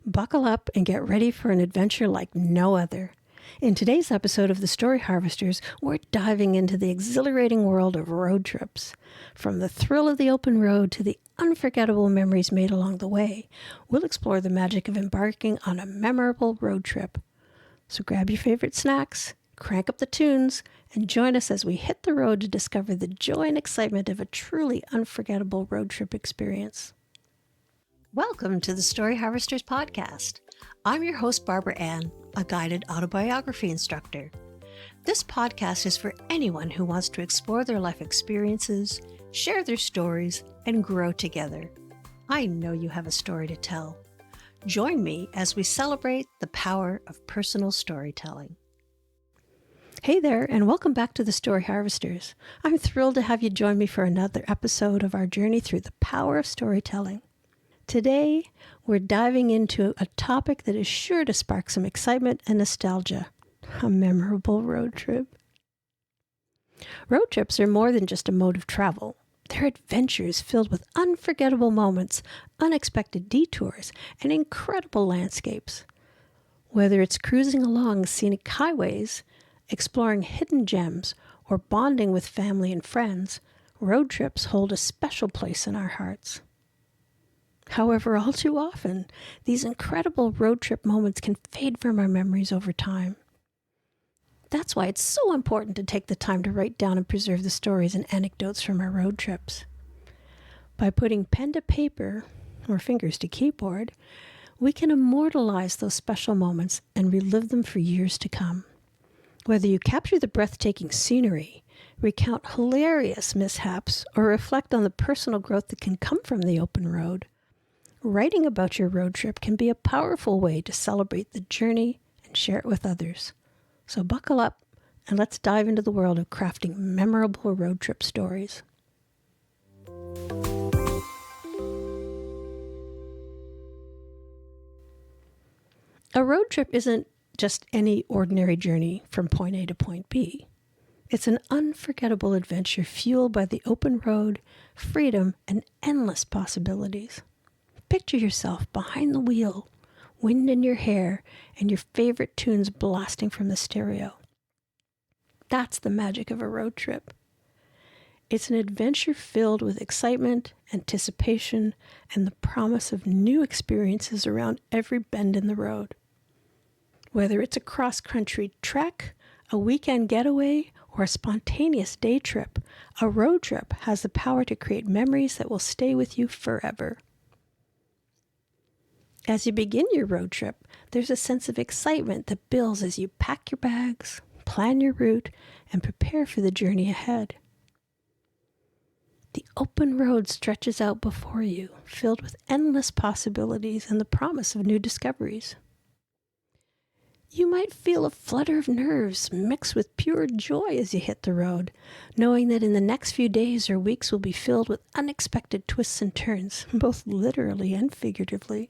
Buckle up and get ready for an adventure like no other. In today's episode of The Story Harvesters, we're diving into the exhilarating world of road trips. From the thrill of the open road to the unforgettable memories made along the way, we'll explore the magic of embarking on a memorable road trip. So grab your favorite snacks, crank up the tunes, and join us as we hit the road to discover the joy and excitement of a truly unforgettable road trip experience. Welcome to the Story Harvesters podcast. I'm your host, Barbara Ann, a guided autobiography instructor. This podcast is for anyone who wants to explore their life experiences, share their stories, and grow together. I know you have a story to tell. Join me as we celebrate the power of personal storytelling. Hey there, and welcome back to the Story Harvesters. I'm thrilled to have you join me for another episode of our journey through the power of storytelling. Today, we're diving into a topic that is sure to spark some excitement and nostalgia, a memorable road trip. Road trips are more than just a mode of travel. They're adventures filled with unforgettable moments, unexpected detours, and incredible landscapes. Whether it's cruising along scenic highways, exploring hidden gems, or bonding with family and friends, road trips hold a special place in our hearts. However, all too often, these incredible road trip moments can fade from our memories over time. That's why it's so important to take the time to write down and preserve the stories and anecdotes from our road trips. By putting pen to paper, or fingers to keyboard, we can immortalize those special moments and relive them for years to come. Whether you capture the breathtaking scenery, recount hilarious mishaps, or reflect on the personal growth that can come from the open road, writing about your road trip can be a powerful way to celebrate the journey and share it with others. So buckle up and let's dive into the world of crafting memorable road trip stories. A road trip isn't just any ordinary journey from point A to point B. It's an unforgettable adventure fueled by the open road, freedom, and endless possibilities. Picture yourself behind the wheel, wind in your hair, and your favorite tunes blasting from the stereo. That's the magic of a road trip. It's an adventure filled with excitement, anticipation, and the promise of new experiences around every bend in the road. Whether it's a cross-country trek, a weekend getaway, or a spontaneous day trip, a road trip has the power to create memories that will stay with you forever. As you begin your road trip, there's a sense of excitement that builds as you pack your bags, plan your route, and prepare for the journey ahead. The open road stretches out before you, filled with endless possibilities and the promise of new discoveries. You might feel a flutter of nerves mixed with pure joy as you hit the road, knowing that in the next few days or weeks will be filled with unexpected twists and turns, both literally and figuratively.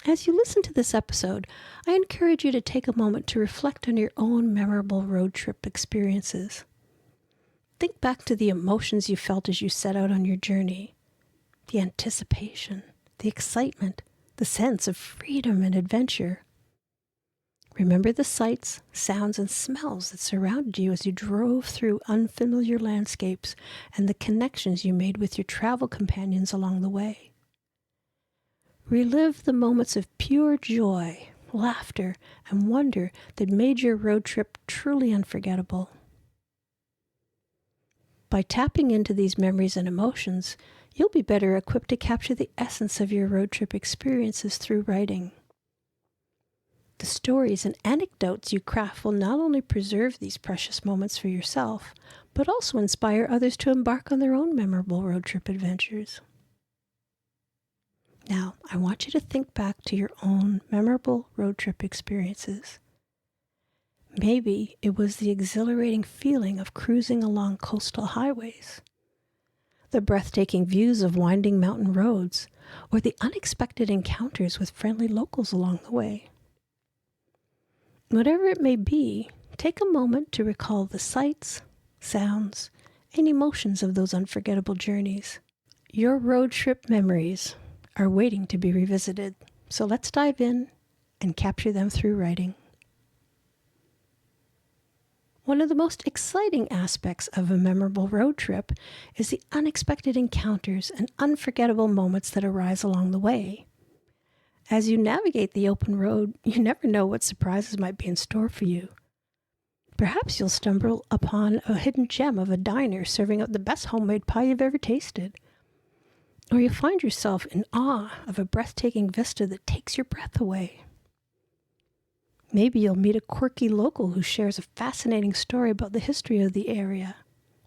As you listen to this episode, I encourage you to take a moment to reflect on your own memorable road trip experiences. Think back to the emotions you felt as you set out on your journey, the anticipation, the excitement, the sense of freedom and adventure. Remember the sights, sounds, and smells that surrounded you as you drove through unfamiliar landscapes and the connections you made with your travel companions along the way. Relive the moments of pure joy, laughter, and wonder that made your road trip truly unforgettable. By tapping into these memories and emotions, you'll be better equipped to capture the essence of your road trip experiences through writing. The stories and anecdotes you craft will not only preserve these precious moments for yourself, but also inspire others to embark on their own memorable road trip adventures. Now, I want you to think back to your own memorable road trip experiences. Maybe it was the exhilarating feeling of cruising along coastal highways, the breathtaking views of winding mountain roads, or the unexpected encounters with friendly locals along the way. Whatever it may be, take a moment to recall the sights, sounds, and emotions of those unforgettable journeys. Your road trip memories are waiting to be revisited. So let's dive in and capture them through writing. One of the most exciting aspects of a memorable road trip is the unexpected encounters and unforgettable moments that arise along the way. As you navigate the open road, you never know what surprises might be in store for you. Perhaps you'll stumble upon a hidden gem of a diner serving up the best homemade pie you've ever tasted. Or you'll find yourself in awe of a breathtaking vista that takes your breath away. Maybe you'll meet a quirky local who shares a fascinating story about the history of the area.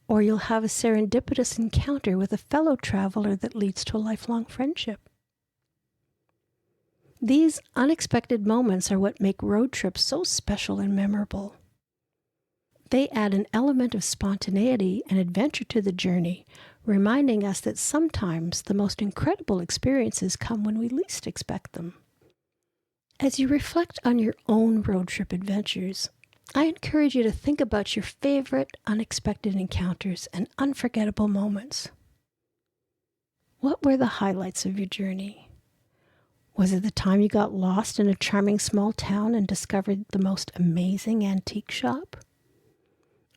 Or you'll have a serendipitous encounter with a fellow traveler that leads to a lifelong friendship. These unexpected moments are what make road trips so special and memorable. They add an element of spontaneity and adventure to the journey, reminding us that sometimes the most incredible experiences come when we least expect them. As you reflect on your own road trip adventures, I encourage you to think about your favorite unexpected encounters and unforgettable moments. What were the highlights of your journey? Was it the time you got lost in a charming small town and discovered the most amazing antique shop?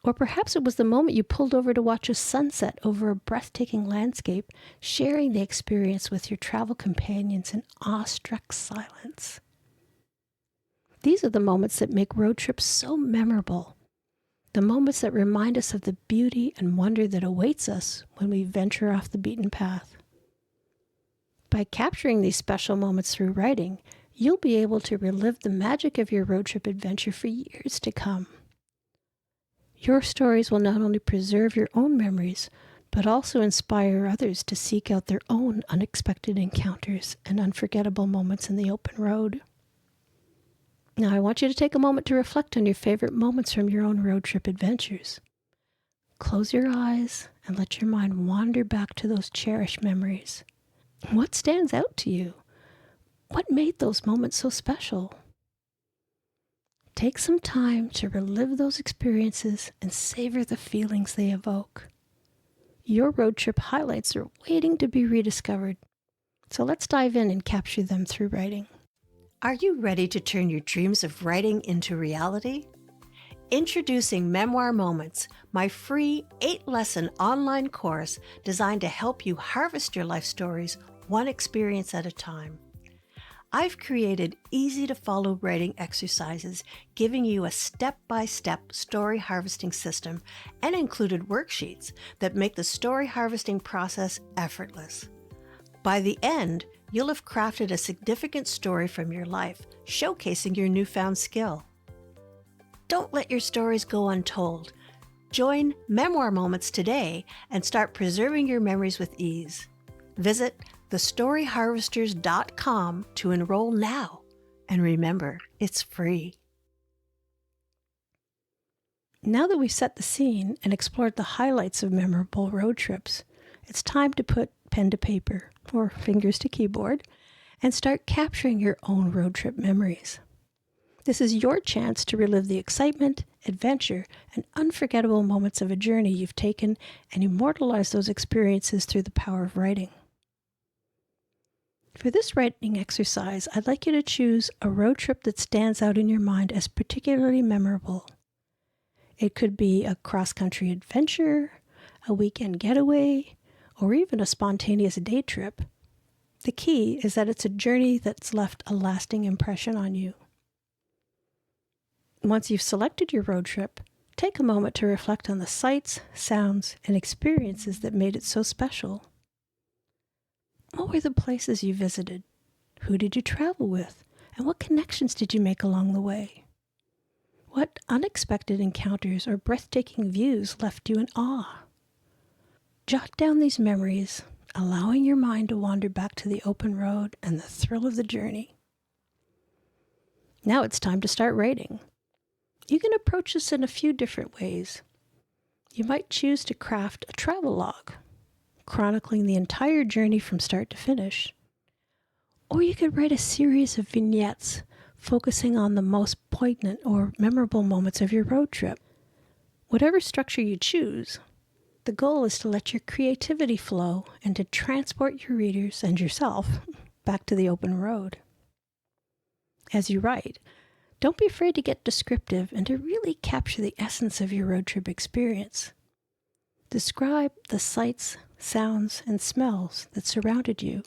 Or perhaps it was the moment you pulled over to watch a sunset over a breathtaking landscape, sharing the experience with your travel companions in awestruck silence. These are the moments that make road trips so memorable, the moments that remind us of the beauty and wonder that awaits us when we venture off the beaten path. By capturing these special moments through writing, you'll be able to relive the magic of your road trip adventure for years to come. Your stories will not only preserve your own memories, but also inspire others to seek out their own unexpected encounters and unforgettable moments in the open road. Now, I want you to take a moment to reflect on your favorite moments from your own road trip adventures. Close your eyes and let your mind wander back to those cherished memories. What stands out to you? What made those moments so special? Take some time to relive those experiences and savor the feelings they evoke. Your road trip highlights are waiting to be rediscovered. So let's dive in and capture them through writing. Are you ready to turn your dreams of writing into reality? Introducing Memoir Moments, my free 8-lesson online course designed to help you harvest your life stories one experience at a time. I've created easy-to-follow writing exercises giving you a step-by-step story harvesting system and included worksheets that make the story harvesting process effortless. By the end, you'll have crafted a significant story from your life, showcasing your newfound skill. Don't let your stories go untold. Join Memoir Moments today and start preserving your memories with ease. Visit thestoryharvesters.com to enroll now. And remember, it's free. Now that we've set the scene and explored the highlights of memorable road trips, it's time to put pen to paper, or fingers to keyboard, and start capturing your own road trip memories. This is your chance to relive the excitement, adventure, and unforgettable moments of a journey you've taken and immortalize those experiences through the power of writing. For this writing exercise, I'd like you to choose a road trip that stands out in your mind as particularly memorable. It could be a cross-country adventure, a weekend getaway, or even a spontaneous day trip. The key is that it's a journey that's left a lasting impression on you. Once you've selected your road trip, take a moment to reflect on the sights, sounds, and experiences that made it so special. What were the places you visited? Who did you travel with? And what connections did you make along the way? What unexpected encounters or breathtaking views left you in awe? Jot down these memories, allowing your mind to wander back to the open road and the thrill of the journey. Now it's time to start writing. You can approach this in a few different ways. You might choose to craft a travel log, chronicling the entire journey from start to finish. Or you could write a series of vignettes focusing on the most poignant or memorable moments of your road trip. Whatever structure you choose, the goal is to let your creativity flow and to transport your readers and yourself back to the open road. As you write, don't be afraid to get descriptive and to really capture the essence of your road trip experience. Describe the sights, sounds, and smells that surrounded you,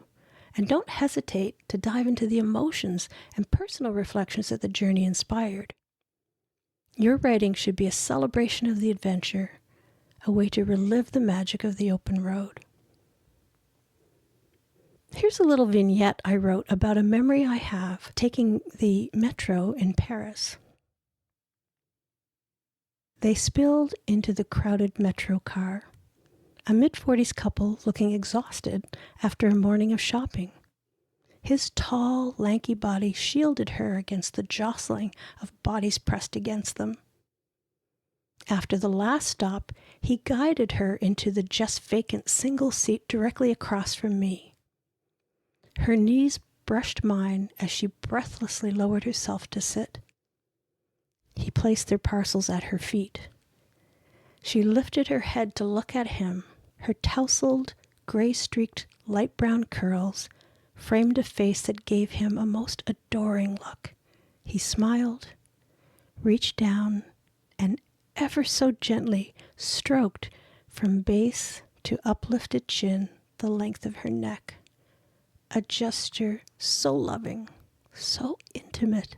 and don't hesitate to dive into the emotions and personal reflections that the journey inspired. Your writing should be a celebration of the adventure, a way to relive the magic of the open road. Here's a little vignette I wrote about a memory I have taking the metro in Paris. They spilled into the crowded metro car, a mid-40s couple looking exhausted after a morning of shopping. His tall, lanky body shielded her against the jostling of bodies pressed against them. After the last stop, he guided her into the just vacant single seat directly across from me. Her knees brushed mine as she breathlessly lowered herself to sit. He placed their parcels at her feet. She lifted her head to look at him. Her tousled, gray-streaked, light brown curls framed a face that gave him a most adoring look. He smiled, reached down, and ever so gently stroked from base to uplifted chin the length of her neck. A gesture so loving, so intimate,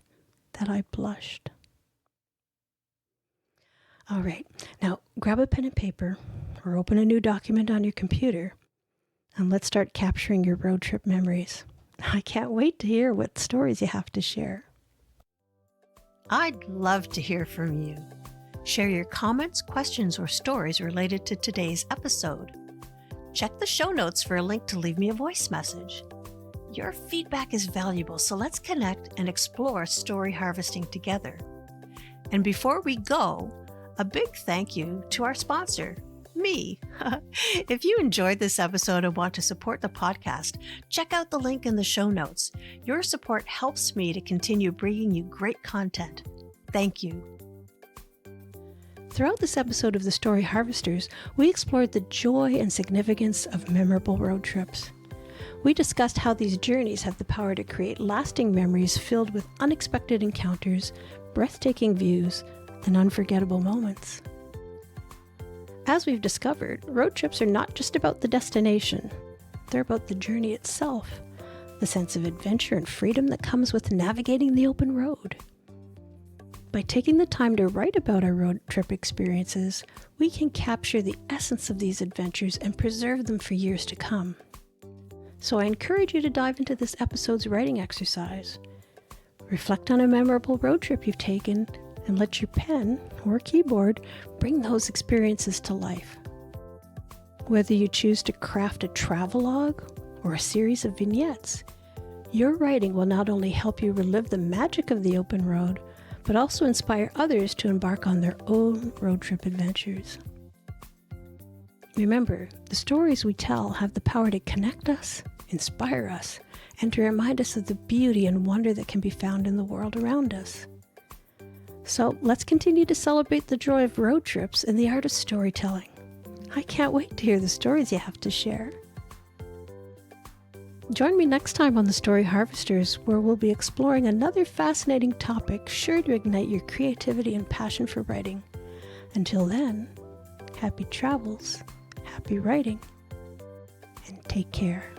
that I blushed. All right, now grab a pen and paper or open a new document on your computer and let's start capturing your road trip memories. I can't wait to hear what stories you have to share. I'd love to hear from you. Share your comments, questions, or stories related to today's episode. Check the show notes for a link to leave me a voice message. Your feedback is valuable, so let's connect and explore story harvesting together. And before we go, a big thank you to our sponsor, me. If you enjoyed this episode and want to support the podcast, check out the link in the show notes. Your support helps me to continue bringing you great content. Thank you. Throughout this episode of The Story Harvesters, we explored the joy and significance of memorable road trips. We discussed how these journeys have the power to create lasting memories filled with unexpected encounters, breathtaking views, and unforgettable moments. As we've discovered, road trips are not just about the destination. They're about the journey itself, the sense of adventure and freedom that comes with navigating the open road. By taking the time to write about our road trip experiences, we can capture the essence of these adventures and preserve them for years to come. So I encourage you to dive into this episode's writing exercise. Reflect on a memorable road trip you've taken and let your pen or keyboard bring those experiences to life. Whether you choose to craft a travelogue or a series of vignettes, your writing will not only help you relive the magic of the open road, but also inspire others to embark on their own road trip adventures. Remember, the stories we tell have the power to connect us, inspire us, and to remind us of the beauty and wonder that can be found in the world around us. So let's continue to celebrate the joy of road trips and the art of storytelling. I can't wait to hear the stories you have to share. Join me next time on The Story Harvesters, where we'll be exploring another fascinating topic sure to ignite your creativity and passion for writing. Until then, happy travels, happy writing, and take care.